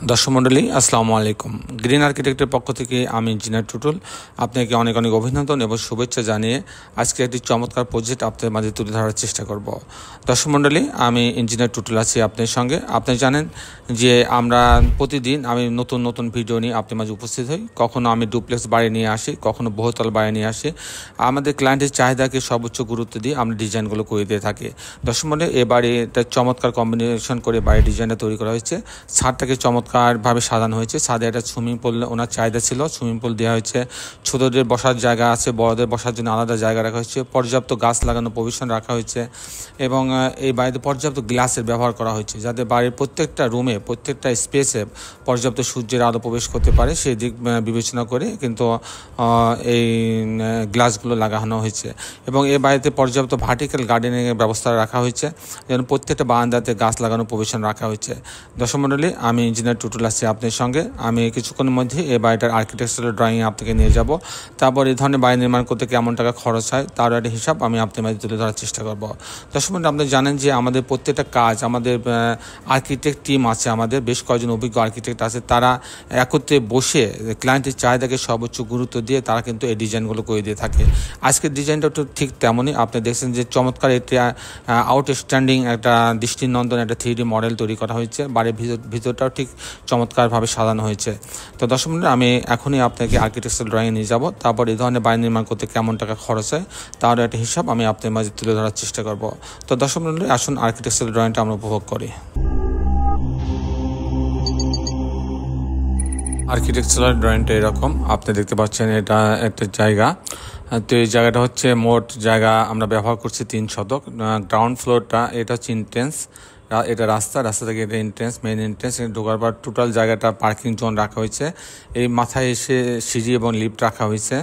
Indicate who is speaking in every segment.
Speaker 1: দর্শক মণ্ডলী আসসালামু আলাইকুম। গ্রিন আর্কিটেক্টের পক্ষ থেকে আমি ইঞ্জিনিয়ার টুটুল আপনাকে অনেক অনেক অভিনন্দন এবং শুভেচ্ছা জানিয়ে আজকে একটি চমৎকার প্রজেক্ট আপনাদের মাঝে তুলে ধরার চেষ্টা করব। দর্শক মণ্ডলী, আমি ইঞ্জিনিয়ার টুটুল আছি আপনার সঙ্গে। আপনি জানেন যে আমরা প্রতিদিন আমি নতুন নতুন ভিডিও নিয়ে আপনার মাঝে উপস্থিত হই। কখনো আমি ডুপ্লেক্স বাড়ি নিয়ে আসি, কখনো বহুতল বাড়ি নিয়ে আসি। আমাদের ক্লায়েন্টের চাহিদাকে সর্বোচ্চ গুরুত্ব দিয়ে আমরা ডিজাইনগুলো করে দিয়ে থাকি। দর্শক মণ্ডলী, এ বাড়িটা চমৎকার কম্বিনেশন করে বাড়ির ডিজাইনটা তৈরি করা হয়েছে। ছাদটাকে চমৎকারভাবে সাজানো হয়েছে। ছাদে একটা সুইমিং পুল ওনার চাহিদা ছিল, সুইমিং পুল দেওয়া হয়েছে। ছোটদের বসার জায়গা আছে, বড়দের বসার জন্য আলাদা জায়গা রাখা হয়েছে। পর্যাপ্ত গাছ লাগানো প্রভিশন রাখা হয়েছে এবং এই বাড়িতে পর্যাপ্ত গ্লাসের ব্যবহার করা হয়েছে, যাতে বাড়ির প্রত্যেকটা রুমে, প্রত্যেকটা স্পেসে পর্যাপ্ত সূর্যের আলো প্রবেশ করতে পারে সেই দিক বিবেচনা করে কিন্তু এই গ্লাসগুলো লাগানো হয়েছে। এবং এই বাড়িতে পর্যাপ্ত ভার্টিক্যাল গার্ডেনিংয়ের ব্যবস্থা রাখা হয়েছে, যেন প্রত্যেকটা বারান্দাতে গাছ লাগানো প্রভিশন রাখা হয়েছে। দর্শক মণ্ডলী, আমি ইঞ্জিনিয়ার টুটুল আছি আপনার সঙ্গে। আমি কিছুক্ষণের মধ্যে এই বাড়িটার আর্কিটেকচারাল ড্রয়িং আপনাকে নিয়ে যাব। তারপর এই ধরনের বাড়ি নির্মাণ করতে কেমন টাকা খরচ হয় তার একটা হিসাব আমি আপনার মাঝে তুলে ধরার চেষ্টা করব। দর্শক মণ্ডলী, আপনি জানেন যে আমাদের প্রত্যেকটা কাজ, আমাদের আর্কিটেক্ট টিম আছে, আমাদের বেশ কয়েকজন অভিজ্ঞ আর্কিটেক্ট আছে, তারা একত্রে বসে ক্লায়েন্টের চাহিদাকে সর্বোচ্চ গুরুত্ব দিয়ে তারা কিন্তু এই ডিজাইনগুলো করে দিয়ে থাকে। আজকের ডিজাইনটা তো ঠিক তেমনই। আপনি দেখছেন যে চমৎকার একটি আউটস্ট্যান্ডিং একটা দৃষ্টিনন্দন একটা 3D মডেল তৈরি করা হয়েছে। বাড়ির ভিতরটাও ঠিক চমৎকারভাবে সাজানো হয়েছে। তো দর্শক মণ্ডলী, আমি এখনই আপনাকে আর্কিটেকচারাল ড্রয়িং নিয়ে যাব। তারপর এই ধরনের বাড়ি নির্মাণ করতে কেমন টাকা খরচ হয় তার একটা হিসাব আমি আপনার মাঝে তুলে ধরার চেষ্টা করব। তো দর্শক মণ্ডলী, আসুন আর্কিটেকচারাল ড্রয়িংটা আমরা উপভোগ করি। আর্কিটেকচারাল ড্রয়িংটা এরকম আপনি দেখতে পাচ্ছেন, এটা একটা জায়গা। তো এই জায়গাটা হচ্ছে মোট জায়গা আমরা ব্যবহার করছি 3 শতক। গ্রাউন্ড ফ্লোরটা এটা হচ্ছে এন্ট্রেন্স, এটা রাস্তা থেকে এটা এন্ট্রেন্স, মেইন এন্ট্রেন্স। ঢোকার পর টোটাল জায়গাটা পার্কিং জোন রাখা হয়েছে। এই মাথায় এসে সিঁড়ি এবং লিফট রাখা হয়েছে।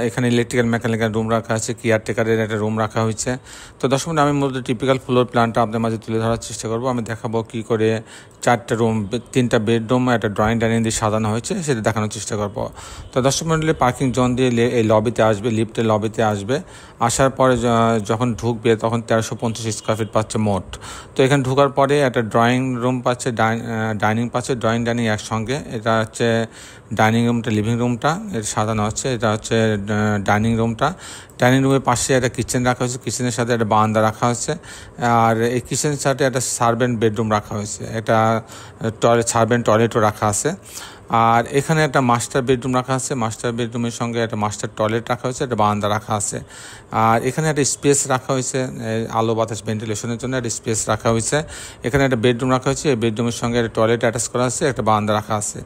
Speaker 1: এখানে ইলেকট্রিক্যাল মেকানিক্যাল রুম রাখা আছে, কেয়ারটেকারের একটা রুম রাখা হয়েছে। তো দর্শক মণ্ডলী, আমি মূলত টিপিক্যাল ফ্লোর প্ল্যানটা আপনার মাঝে তুলে ধরার চেষ্টা করব। আমি দেখাবো কী করে 4টা রুম, 3টা বেডরুম, একটা ড্রয়িং ডাইনিং দিয়ে সাজানো হয়েছে সেটা দেখানোর চেষ্টা করব। তো দর্শক মণ্ডলী, পার্কিং জোন দিয়ে এই লবিতে আসবে, লিফটের লবিতে আসবে। আসার পরে যখন ঢুকবে তখন 1350 স্কোয়ার ফিট পাচ্ছে মোট। তো এখানে ঢোকার পরে একটা ড্রয়িং রুম পাচ্ছে, ডাইনিং পাচ্ছে, ড্রয়িং ডাইনিং একসঙ্গে। এটা হচ্ছে ডাইনিং রুমটা, লিভিং রুমটা এটা সাজানো হচ্ছে। এটা হচ্ছে ডাইনিং রুমটা। ডাইনিং রুমের পাশে একটা কিচেন রাখা হয়েছে, কিচেনের সাথে একটা বারান্দা রাখা হয়েছে। আর এই কিচেনের সাথে একটা সার্ভেন্ট বেডরুম রাখা হয়েছে, একটা সার্ভেন্ট টয়লেটও রাখা আছে। আর এখানে একটা মাস্টার বেডরুম রাখা আছে, মাস্টার বেডরুমের সঙ্গে একটা মাস্টার টয়লেট রাখা হয়েছে, একটা বারান্দা রাখা আছে। আর এখানে একটা স্পেস রাখা হয়েছে আলো বাতাস ভেন্টিলেশনের জন্য, একটা স্পেস রাখা হয়েছে। এখানে একটা বেডরুম রাখা হয়েছে, এই বেডরুমের সঙ্গে একটা টয়লেট অ্যাটাচ করা আছে, একটা বারান্দা রাখা আছে।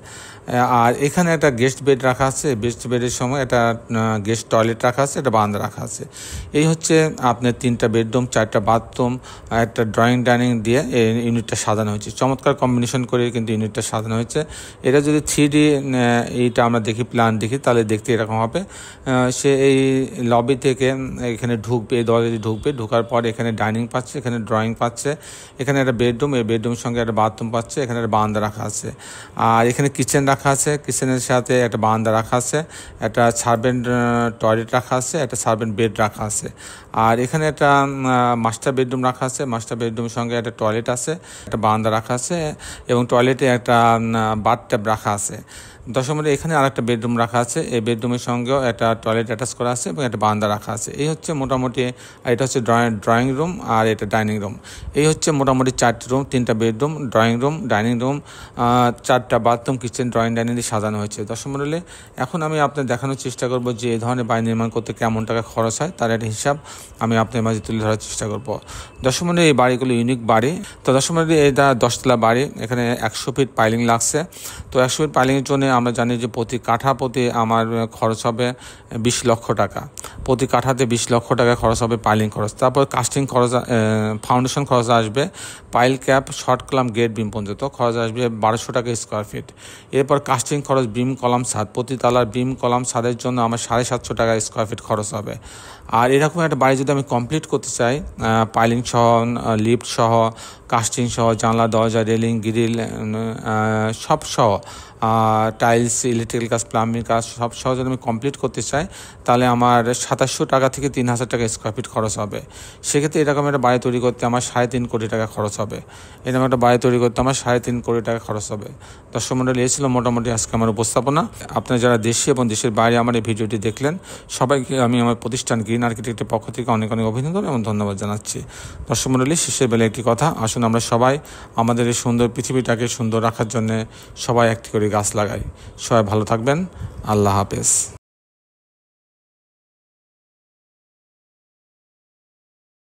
Speaker 1: আর এখানে একটা গেস্ট বেড রাখা আছে, গেস্ট বেডের সময় একটা গেস্ট টয়লেট রাখা আছে, একটা বারান্দা রাখা আছে। এই হচ্ছে আপনার 3টা বেডরুম, 4টা বাথরুম, একটা ড্রয়িং ডাইনিং দিয়ে এই ইউনিটটা সাজানো হয়েছে। চমৎকার কম্বিনেশন করে কিন্তু ইউনিটটা সাজানো হয়েছে। এটা যদি 3D এইটা আমরা দেখি, প্ল্যান দেখি, তাহলে দেখতে এরকম হবে। সে এই লবি থেকে এখানে ঢুকবে, এই দরজা দিয়ে ঢুকবে, ঢোকার পর এখানে ডাইনিং পাচ্ছে, এখানে ড্রয়িং পাচ্ছে, এখানে একটা বেডরুম, এই বেডরুমের সঙ্গে একটা বাথরুম পাচ্ছে, এখানে একটা বারান্দা রাখা আছে। আর এখানে কিচেন রাখা আছে, কিচেনের সাথে একটা বারান্দা রাখা আছে, একটা সার্ভেন্ট টয়লেট রাখা আছে, একটা সার্ভেন্ট বেড রাখা আছে। আর এখানে একটা মাস্টার বেডরুম রাখা আছে, মাস্টার বেডরুমের সঙ্গে একটা টয়লেট আছে, একটা বারান্দা রাখা আছে এবং টয়লেটে একটা বাথটব রাখা আছে। দর্শক মণ্ডলী, এখানে আরেকটা বেডরুম রাখা আছে, এই বেডরুমের সঙ্গেও একটা টয়লেট অ্যাটাচ করা আছে এবং একটা বারান্দা রাখা আছে। এই হচ্ছে মোটামুটি, এটা হচ্ছে ড্রয়িং রুম আর এটা ডাইনিং রুম। এই হচ্ছে মোটামুটি 4টি রুম, 3টা bedroom, drawing room, dining room, 4টা বাথরুম, কিচেন, ড্রয়িং ডাইনিং দিয়ে সাজানো হয়েছে। দর্শক মণ্ডলী, এখন আমি আপনার দেখানোর চেষ্টা করব যে এই ধরনের বাড়ি নির্মাণ করতে কেমন টাকা খরচ হয় তার একটা হিসাব আমি আপনার মাঝে তুলে ধরার চেষ্টা করব। দর্শক মণ্ডলী, এই বাড়িগুলো ইউনিক বাড়ি। তো দর্শক মণ্ডলী, এটা 10তলা বাড়ি, এখানে 100 ফিট পাইলিং লাগছে। তো 100 ফিট পাইলিংয়ের জন্য আমরা জানি যে প্রতি কাঠা প্রতি আমার খরচ হবে 20 লক্ষ টাকা। প্রতি কাঠাতে 20 লক্ষ টাকা খরচ হবে পাইলিং খরচ। তারপর কাস্টিং খরচ, ফাউন্ডেশন খরচ আসবে, pile cap, short column, gate, beam পর্যন্ত খরচ আসবে 1200 টাকা স্কোয়ার ফিট। এরপর কাস্টিং খরচ, বিম কলাম ছাদ, প্রতি তালার বিম কলাম ছাদের জন্য আমার 750 টাকা স্কোয়ার ফিট খরচ হবে। আর এরকম একটা বাড়ি যদি আমি কমপ্লিট করতে চাই, পাইলিং সহ, লিফট সহ, কাস্টিং সহ জানলা দরজা রেলিং গ্রিল সব সহ টাইলস ইলেকট্রিক্যাল কাজ প্লাম্বিং কাজ সব সহ যদি আমি কমপ্লিট করতে চাই তাহলে আমার 2700 টাকা থেকে 3000 টাকা স্কোয়ার ফিট খরচ হবে। সেক্ষেত্রে এরকম একটা বাড়ি তৈরি করতে আমার 3.5 কোটি টাকা খরচ হবে। এরকম একটা বাড়ি তৈরি করতে আমার 3.5 কোটি টাকা খরচ হবে। দর্শক মণ্ডলী, এই ছিল মোটামুটি আজকে আমার উপস্থাপনা। আপনারা যারা দেশে এবং দেশের বাইরে আমার এই ভিডিওটি দেখলেন সবাইকে আমি আমার প্রতিষ্ঠান গ্রিন আর্কিটেক্টের পক্ষ থেকে অনেক অনেক অভিনন্দন এবং ধন্যবাদ জানাচ্ছি। দর্শক মণ্ডলী, শেষের বেলা একটি কথা, আসুন আমরা সবাই আমাদের এই সুন্দর পৃথিবীটাকে সুন্দর রাখার জন্য সবাই একটি করে গাছ লাগাই। সবাই ভালো থাকবেন। আল্লাহ হাফেজ।